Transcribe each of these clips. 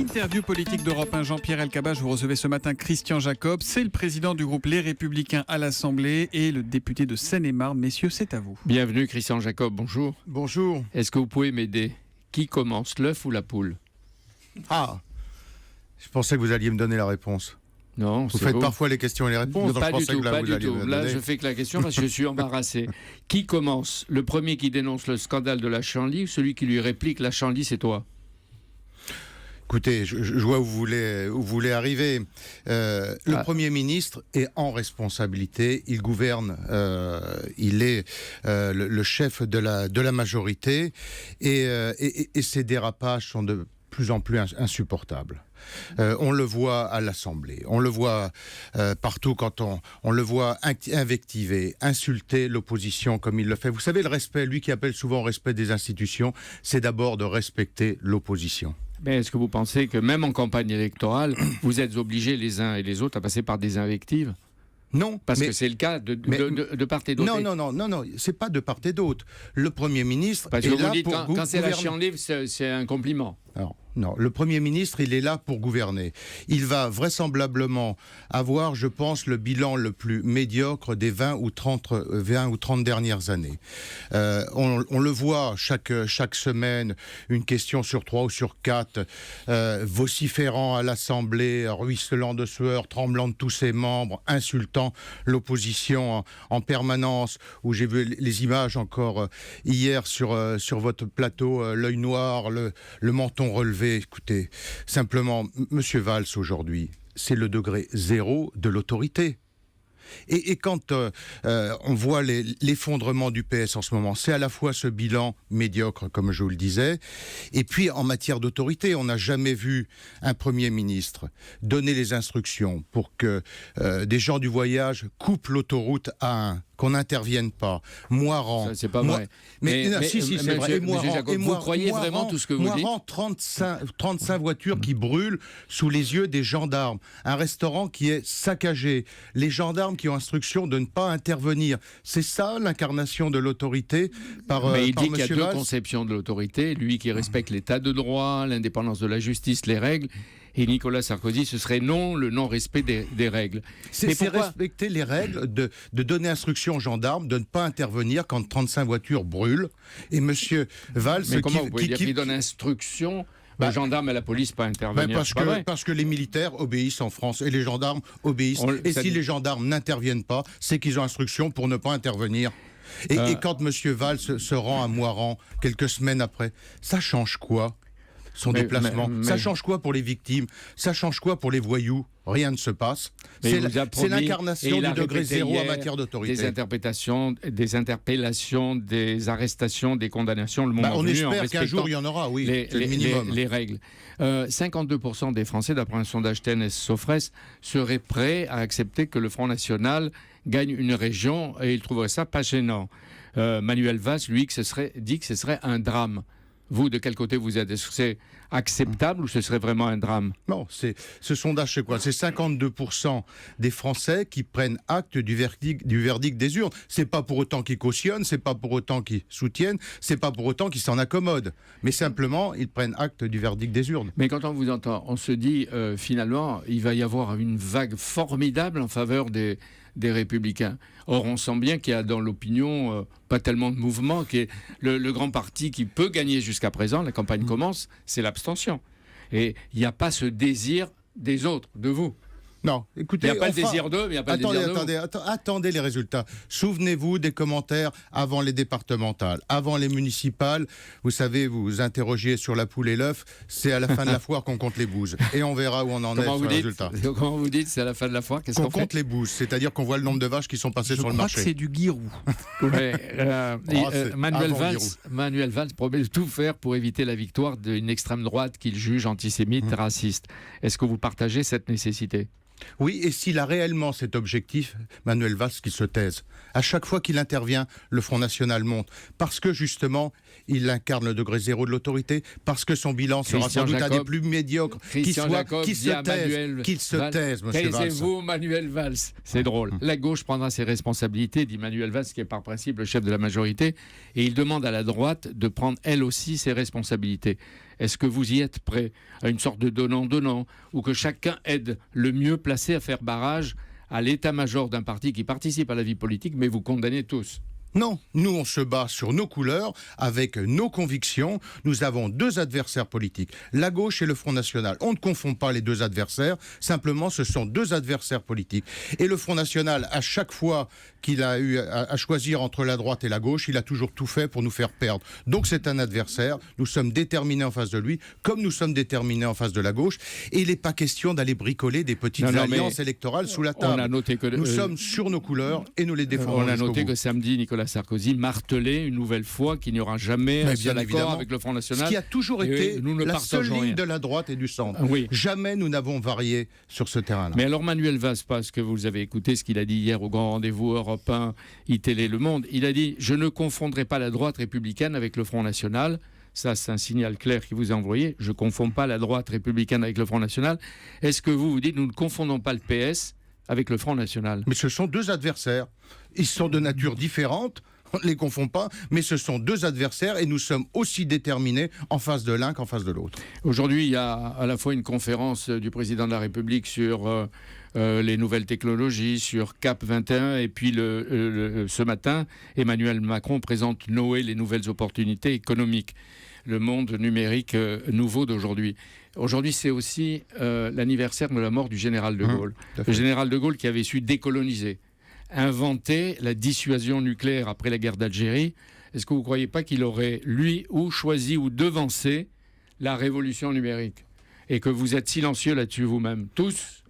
L'interview politique d'Europe 1, Jean-Pierre Elkabbach. Vous recevez ce matin Christian Jacob. C'est le président du groupe Les Républicains à l'Assemblée et le député de Seine-et-Marne. Messieurs, c'est à vous. Bienvenue Christian Jacob, bonjour. Bonjour. Est-ce que vous pouvez m'aider? Qui commence, l'œuf ou la poule? Ah, je pensais que vous alliez me donner la réponse. Non, vous faites parfois les questions et les réponses. Pas du tout, pas du tout. Là, je fais que la question parce que je suis embarrassé. Qui commence? Le premier qui dénonce le scandale de la Chanly ou celui qui lui réplique la Chanly, c'est toi? Écoutez, je vois où vous voulez arriver. Le Premier ministre est en responsabilité. Il gouverne. Il est le chef de la majorité. Et ces dérapages sont de plus en plus insupportables. On le voit à l'Assemblée, on le voit partout quand on le voit invectiver, insulter l'opposition comme il le fait. Vous savez, le respect, lui qui appelle souvent au respect des institutions, c'est d'abord de respecter l'opposition. Mais est-ce que vous pensez que même en campagne électorale, vous êtes obligés les uns et les autres à passer par des invectives? Non, parce que c'est le cas de part et d'autre. Non, c'est pas de part et d'autre. Le Premier ministre parce que est vous là dites pour quand c'est la Chanly, c'est un compliment. Alors, non, le Premier ministre, il est là pour gouverner. Il va vraisemblablement avoir, je pense, le bilan le plus médiocre des 20 ou 30 dernières années. On le voit chaque semaine, une question sur 3 ou sur 4, vociférant à l'Assemblée, ruisselant de sueur, tremblant de tous ses membres, insultant l'opposition en permanence, où j'ai vu les images encore hier sur votre plateau, l'œil noir, le menton relevé. Écoutez, simplement, Monsieur Valls, aujourd'hui, c'est le degré zéro de l'autorité. Et quand on voit l'effondrement du PS en ce moment, c'est à la fois ce bilan médiocre, comme je vous le disais, et puis en matière d'autorité, on n'a jamais vu un Premier ministre donner les instructions pour que des gens du voyage coupent l'autoroute A1, qu'on n'intervienne pas. Moiran. C'est pas vrai. Mais si, c'est vrai. Vous croyez vraiment tout ce que vous dites? 35 voitures qui brûlent sous les yeux des gendarmes. Un restaurant qui est saccagé. Les gendarmes qui ont instruction de ne pas intervenir. C'est ça l'incarnation de l'autorité Mais il dit qu'il y a deux Valls. conceptions de l'autorité. Lui qui respecte l'état de droit, l'indépendance de la justice, les règles. Et Nicolas Sarkozy, ce serait le non-respect des règles. C'est respecter les règles de donner instruction aux gendarmes de ne pas intervenir quand 35 voitures brûlent. Et Monsieur Valls... Mais comment vous pouvez dire qu'il donne instruction aux gendarmes et à la police pas intervenir? Parce que les militaires obéissent en France et les gendarmes obéissent. Si les gendarmes n'interviennent pas, c'est qu'ils ont instruction pour ne pas intervenir. Et quand Monsieur Valls se rend à Moiran quelques semaines après, ça change quoi? Son déplacement. Ça change quoi pour les victimes? Ça change quoi pour les voyous? Rien ne se passe. C'est l'incarnation du degré zéro en matière d'autorité. Des interpellations, des arrestations, des condamnations. Le moment on venu, espère qu'un jour il y en aura, oui. C'est le minimum. Les règles. 52% des Français, d'après un sondage TNS-Sofres, seraient prêts à accepter que le Front National gagne une région et ils trouveraient ça pas gênant. Manuel Valls, lui, dit que ce serait un drame. Vous, de quel côté vous êtes? Est-ce que c'est acceptable ou ce serait vraiment un drame? Non, ce sondage, c'est quoi? C'est 52% des Français qui prennent acte du verdict des urnes. C'est pas pour autant qu'ils cautionnent, c'est pas pour autant qu'ils soutiennent, c'est pas pour autant qu'ils s'en accommodent. Mais simplement, ils prennent acte du verdict des urnes. Mais quand on vous entend, on se dit, finalement, il va y avoir une vague formidable en faveur des Républicains. Or, on sent bien qu'il y a dans l'opinion pas tellement de mouvement, qui est le grand parti qui peut gagner jusqu'à présent, la campagne commence, c'est l'abstention. Et il n'y a pas ce désir des autres, de vous. Non, écoutez... Il n'y a pas le désir d'eux, mais il n'y a pas le désir de vous. Attendez les résultats. Souvenez-vous des commentaires avant les départementales, avant les municipales. Vous savez, vous interrogiez sur la poule et l'œuf, c'est à la fin de la foire qu'on compte les bouses. Et on verra où on en est sur les résultats. Comment vous dites, c'est à la fin de la foire? Qu'est-ce qu'on compte les bouses, c'est-à-dire qu'on voit le nombre de vaches qui sont passées sur le marché. Je crois que c'est du guirou. Manuel Valls promet de tout faire pour éviter la victoire d'une extrême droite qu'il juge antisémite, raciste. Est-ce que vous partagez cette nécessité? Oui, et s'il a réellement cet objectif, Manuel Valls, qu'il se taise. À chaque fois qu'il intervient, le Front National monte. Parce que, justement, il incarne le degré zéro de l'autorité, parce que son bilan sera sans doute un des plus médiocres qu'il se taise, monsieur Valls. Taisez-vous, Manuel Valls. C'est drôle. La gauche prendra ses responsabilités, dit Manuel Valls, qui est par principe le chef de la majorité, et il demande à la droite de prendre, elle aussi, ses responsabilités. Est-ce que vous y êtes prêt à une sorte de donnant-donnant, ou que chacun aide le mieux placé à faire barrage à l'état-major d'un parti qui participe à la vie politique, mais vous condamnez tous? Non, nous on se bat sur nos couleurs, avec nos convictions. Nous avons deux adversaires politiques, la gauche et le Front National. On ne confond pas les deux adversaires, simplement ce sont deux adversaires politiques. Et le Front National, à chaque fois qu'il a eu à choisir entre la droite et la gauche, il a toujours tout fait pour nous faire perdre. Donc c'est un adversaire, nous sommes déterminés en face de lui, comme nous sommes déterminés en face de la gauche. Et il n'est pas question d'aller bricoler des petites alliances électorales sous la table. On a noté que nous sommes sur nos couleurs et nous les défendons. On a noté que samedi, Nicolas Sarkozy martelait une nouvelle fois qu'il n'y aura jamais un seul accord avec le Front National. Ce qui a toujours été la seule ligne de la droite et du centre. Oui. Jamais nous n'avons varié sur ce terrain-là. Mais alors Manuel Valls, parce que vous avez écouté ce qu'il a dit hier au grand rendez-vous Europe 1, iTélé Le Monde, il a dit « Je ne confondrai pas la droite républicaine avec le Front National ». Ça, c'est un signal clair qu'il vous a envoyé. Je ne confonds pas la droite républicaine avec le Front National. Est-ce que vous dites « Nous ne confondons pas le PS avec le Front National ». Mais ce sont deux adversaires. Ils sont de nature différente. On ne les confond pas, mais ce sont deux adversaires et nous sommes aussi déterminés en face de l'un qu'en face de l'autre. Aujourd'hui, il y a à la fois une conférence du président de la République sur les nouvelles technologies, sur CAP 21, et puis ce matin, Emmanuel Macron présente Noé, les nouvelles opportunités économiques, le monde numérique nouveau d'aujourd'hui. Aujourd'hui, c'est aussi l'anniversaire de la mort du général de Gaulle. Le général de Gaulle qui avait su décoloniser, inventer la dissuasion nucléaire après la guerre d'Algérie. Est-ce que vous ne croyez pas qu'il aurait, lui, ou choisi ou devancé la révolution numérique? Et que vous êtes silencieux là-dessus vous-même, tous.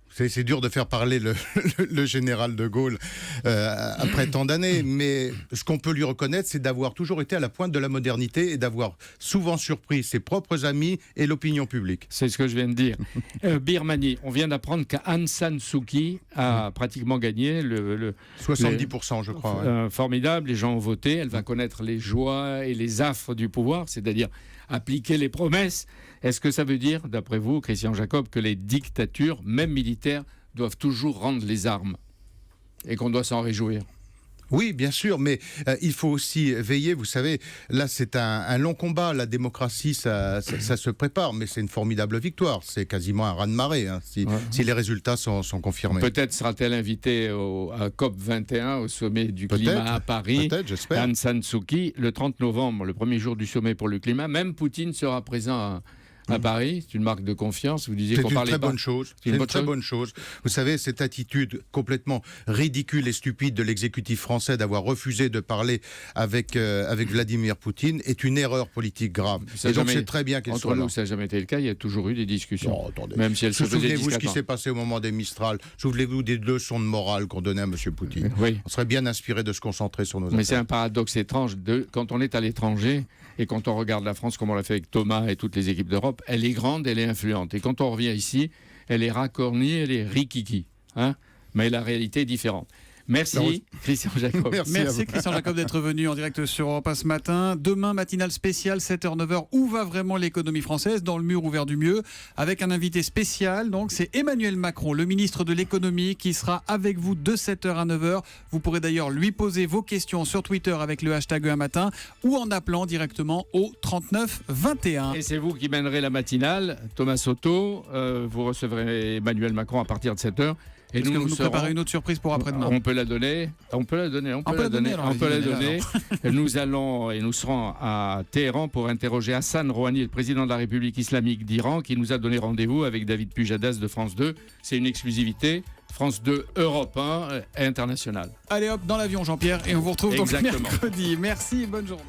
C'est dur de faire parler le général de Gaulle après tant d'années, mais ce qu'on peut lui reconnaître, c'est d'avoir toujours été à la pointe de la modernité et d'avoir souvent surpris ses propres amis et l'opinion publique. C'est ce que je viens de dire. Birmanie, on vient d'apprendre qu'Aung San Suu Kyi a pratiquement gagné 70%, je crois. Formidable, les gens ont voté, elle va connaître les joies et les affres du pouvoir, c'est-à-dire appliquer les promesses. Est-ce que ça veut dire, d'après vous, Christian Jacob, que les dictatures, même militaires, doivent toujours rendre les armes et qu'on doit s'en réjouir? Oui, bien sûr, mais il faut aussi veiller, vous savez, là c'est un long combat, la démocratie ça se prépare, mais c'est une formidable victoire, c'est quasiment un raz-de-marée si les résultats sont confirmés. Peut-être sera-t-elle invitée à COP 21, au sommet du climat à Paris, peut-être, j'espère. Aung San Suu Kyi, le 30 novembre, le premier jour du sommet pour le climat, même Poutine sera présent à Paris, c'est une marque de confiance. Vous disiez qu'on parlait pas. C'est une très bonne chose. Vous savez, cette attitude complètement ridicule et stupide de l'exécutif français d'avoir refusé de parler avec Vladimir Poutine est une erreur politique grave. Et donc c'est très bien qu'elle soit là. Entre nous, ça n'a jamais été le cas. Il y a toujours eu des discussions. Non, attendez. Même si elles se faisaient Souvenez-vous ce qui discrètement. s'est passé au moment des Mistral. Souvenez-vous des leçons de morale qu'on donnait à M. Poutine. Oui. On serait bien inspiré de se concentrer sur nos affaires. Mais c'est un paradoxe étrange. Quand on est à l'étranger et quand on regarde la France, comme on l'a fait avec Thomas et toutes les équipes d'Europe, elle est grande, elle est influente. Et quand on revient ici, elle est racornie, elle est rikiki. Mais la réalité est différente. Merci, Christian Jacob. Merci Christian Jacob d'être venu en direct sur Europe 1 ce matin. Demain, matinale spéciale, 7h-9h. Où va vraiment l'économie française? Dans le mur ouvert du mieux. Avec un invité spécial. Donc, c'est Emmanuel Macron, le ministre de l'économie, qui sera avec vous de 7h à 9h. Vous pourrez d'ailleurs lui poser vos questions sur Twitter avec le hashtag un matin ou en appelant directement au 39 21. Et c'est vous qui mènerez la matinale. Thomas Soto, vous recevrez Emmanuel Macron à partir de 7h. Et Est-ce que vous nous préparez une autre surprise pour après-demain? On peut la donner. Nous allons et nous serons à Téhéran pour interroger Hassan Rouhani, le président de la République islamique d'Iran, qui nous a donné rendez-vous avec David Pujadas de France 2. C'est une exclusivité. France 2, Europe 1, international. Allez hop, dans l'avion Jean-Pierre, et on vous retrouve donc mercredi. Merci, bonne journée.